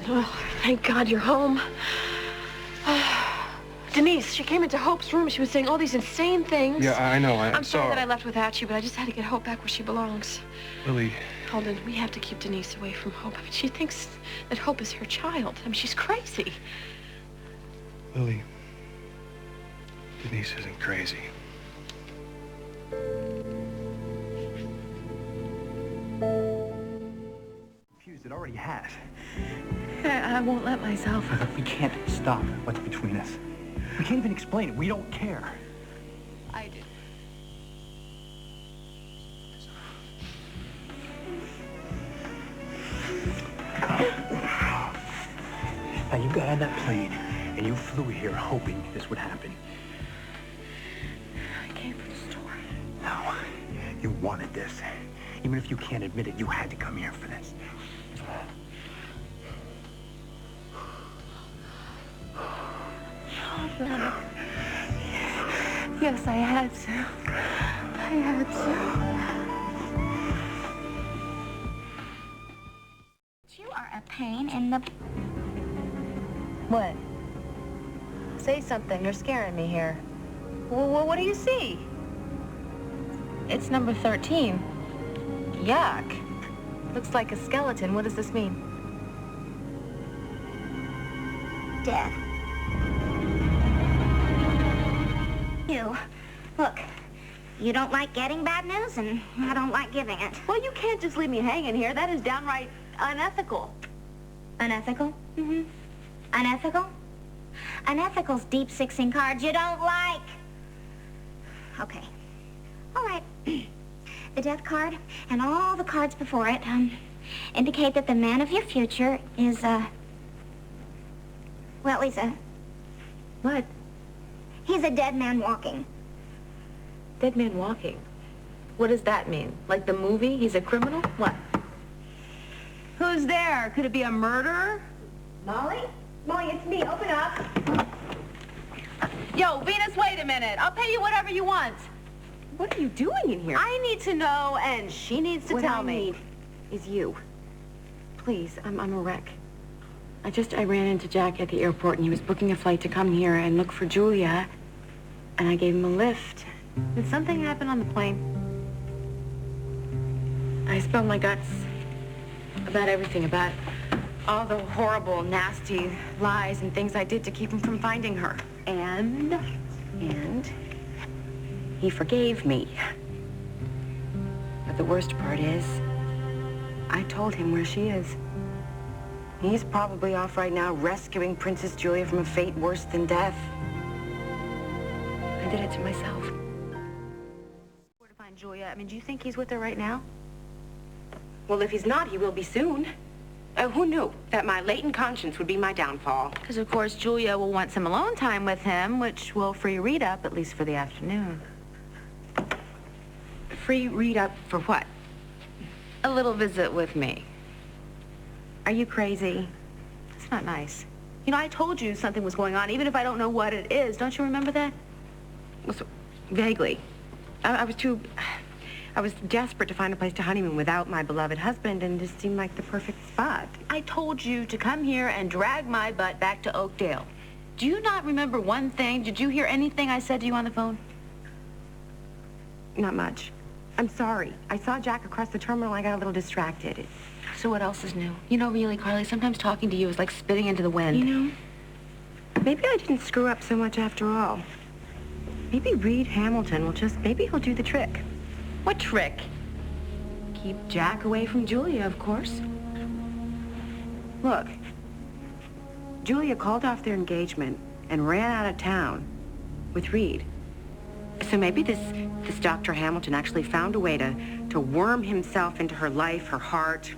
Oh, thank God you're home. Denise, she came into Hope's room. She was saying all these insane things. Yeah, I know. I'm sorry that I left without you, but I just had to get Hope back where she belongs. Lily. Holden, we have to keep Denise away from Hope. I mean, she thinks that Hope is her child. I mean, she's crazy. Lily. Denise isn't crazy. Confused, it already has. I won't let myself. We can't stop what's between us. We can't even explain it. We don't care. I do. Now, you got on that plane, and you flew here hoping this would happen. I came for the story. No, you wanted this. Even if you can't admit it, you had to come here for this. Yes, I had to. I had to. You are a pain in the... What? Say something. You're scaring me here. Well, what do you see? It's number 13. Yuck. Looks like a skeleton. What does this mean? Death. You. Look, you don't like getting bad news, and I don't like giving it. Well, you can't just leave me hanging here. That is downright unethical. Unethical? Mm-hmm. Unethical? Unethical's deep sixing cards you don't like. Okay. All right. The death card and all the cards before it indicate that the man of your future is, well, he's a... What? He's a dead man walking. Dead man walking? What does that mean? Like the movie? He's a criminal? What? Who's there? Could it be a murderer? Molly? Molly, it's me. Open up. Yo, Venus, wait a minute. I'll pay you whatever you want. What are you doing in here? I need to know, and she needs to tell me. What I need is you. Please, I'm a wreck. I ran into Jack at the airport, and he was booking a flight to come here and look for Julia, and I gave him a lift. Did something happen on the plane? I spilled my guts about everything, about all the horrible, nasty lies and things I did to keep him from finding her. And he forgave me. But the worst part is, I told him where she is. He's probably off right now rescuing Princess Julia from a fate worse than death. I did it to myself. Where to find Julia? I mean, do you think he's with her right now? Well, if he's not, he will be soon. Who knew that my latent conscience would be my downfall? Because, of course, Julia will want some alone time with him, which will free Reid up, at least for the afternoon. Free Reid up for what? A little visit with me. Are you crazy? It's not nice. You know, I told you something was going on, even if I don't know what it is. Don't you remember that? Well, so, vaguely. I was desperate to find a place to honeymoon without my beloved husband, and this seemed like the perfect spot. I told you to come here and drag my butt back to Oakdale. Do you not remember one thing? Did you hear anything I said to you on the phone? Not much. I'm sorry. I saw Jack across the terminal. I got a little distracted. So what else is new? You know, really, Carly, sometimes talking to you is like spitting into the wind. You know, maybe I didn't screw up so much after all. Maybe Reid Hamilton will maybe he'll do the trick. What trick? Keep Jack away from Julia, of course. Look, Julia called off their engagement and ran out of town with Reid. So maybe this Dr. Hamilton actually found a way to worm himself into her life, her heart,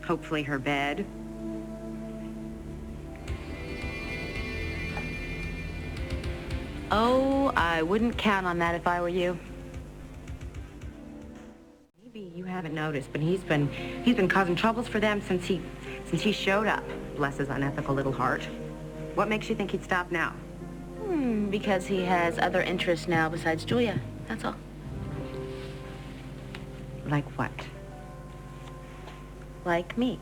hopefully her bed. Oh, I wouldn't count on that if I were you. Maybe you haven't noticed, but he's been causing troubles for them since he showed up. Bless his unethical little heart. What makes you think he'd stop now? Because he has other interests now besides Julia. That's all. Like what? Like me.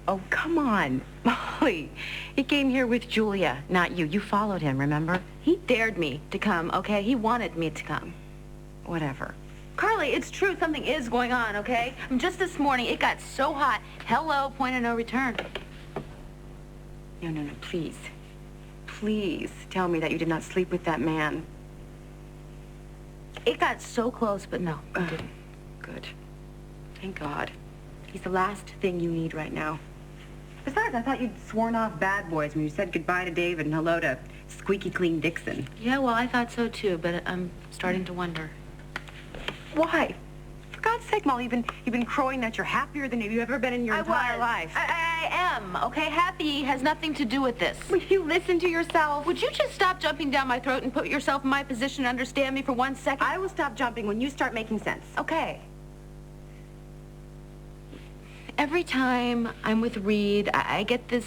Oh, come on. Molly, he came here with Julia, not you. You followed him, remember? He dared me to come, okay? He wanted me to come. Whatever. Carly, it's true. Something is going on, okay? Just this morning, it got so hot. Hello, point of no return. No, please. Please tell me that you did not sleep with that man. It got so close, but no, I didn't. Good. Thank God. He's the last thing you need right now. Besides, I thought you'd sworn off bad boys when you said goodbye to David and hello to squeaky clean Dixon. Yeah, well, I thought so too, but I'm starting to wonder. Why? For God's sake, Molly, you've been crowing that you're happier than you've ever been in your entire life. I am, okay? Happy has nothing to do with this. Will you listen to yourself? Would you just stop jumping down my throat and put yourself in my position and understand me for 1 second? I will stop jumping when you start making sense. Okay. Every time I'm with Reid, I get this,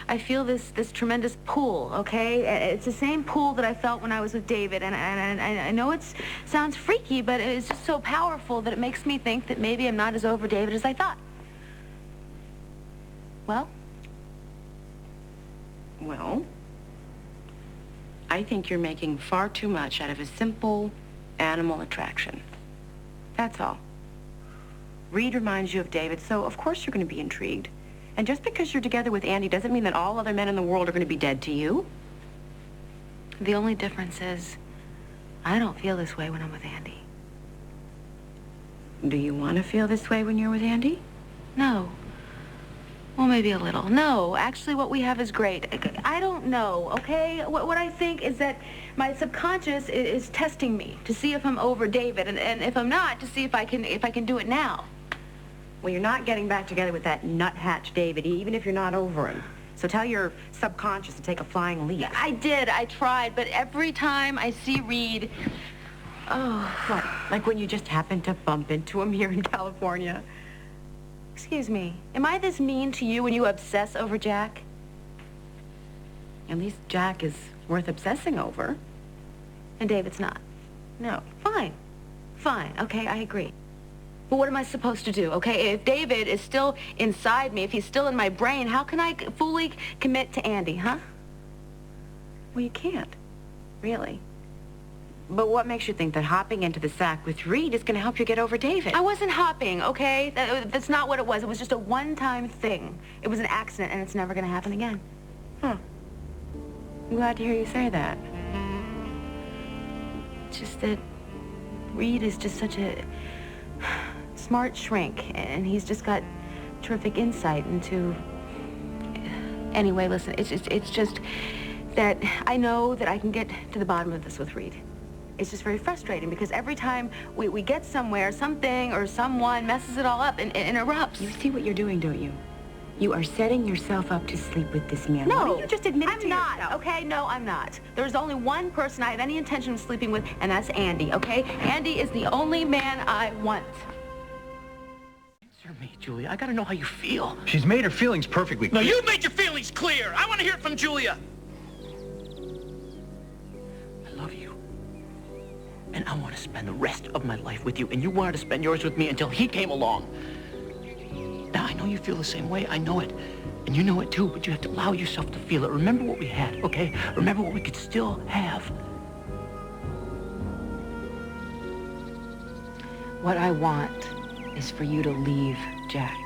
I feel this tremendous pull, okay? It's the same pull that I felt when I was with David, and I know it sounds freaky, but it's just so powerful that it makes me think that maybe I'm not as over David as I thought. Well, I think you're making far too much out of a simple animal attraction. That's all. Reid reminds you of David, so of course you're going to be intrigued. And just because you're together with Andy doesn't mean that all other men in the world are going to be dead to you. the only difference is I don't feel this way when I'm with Andy. Do you want to feel this way when you're with Andy? No. Well, maybe a little. No, actually what we have is great. I don't know, okay? What I think is that my subconscious is testing me to see if I'm over David, and if I'm not, to see if I can do it now. Well, you're not getting back together with that nuthatch David, even if you're not over him. So tell your subconscious to take a flying leap. I did. I tried, but every time I see Reid, oh. What? Like when you just happened to bump into him here in California? Excuse me. Am I this mean to you when you obsess over Jack? At least Jack is worth obsessing over. And David's not. No. Fine. Fine. Okay, I agree. But what am I supposed to do, okay? If David is still inside me, if he's still in my brain, how can I fully commit to Andy, huh? Well, you can't. Really. But what makes you think that hopping into the sack with Reid is going to help you get over David? I wasn't hopping, okay? That's not what it was. It was just a one-time thing. It was an accident, and it's never going to happen again. Huh. I'm glad to hear you say that. It's just that Reid is just such a smart shrink, and he's just got terrific insight into... Anyway, listen, it's just that I know that I can get to the bottom of this with Reid. It's just very frustrating because every time we get somewhere, something or someone messes it all up and erupts. You see what you're doing, don't you? You are setting yourself up to sleep with this man. No. Why don't you just admit it to yourself? I'm not, okay? No, I'm not. There's only one person I have any intention of sleeping with, and that's Andy, okay? Andy is the only man I want. Answer me, Julia. I gotta know how you feel. She's made her feelings perfectly No, clear. you made your feelings clear. I want to hear it from Julia. I love you. And I want to spend the rest of my life with you, and you wanted to spend yours with me until he came along. Now, I know you feel the same way. I know it. And you know it too, but you have to allow yourself to feel it. Remember what we had, okay? Remember what we could still have. What I want is for you to leave Jack.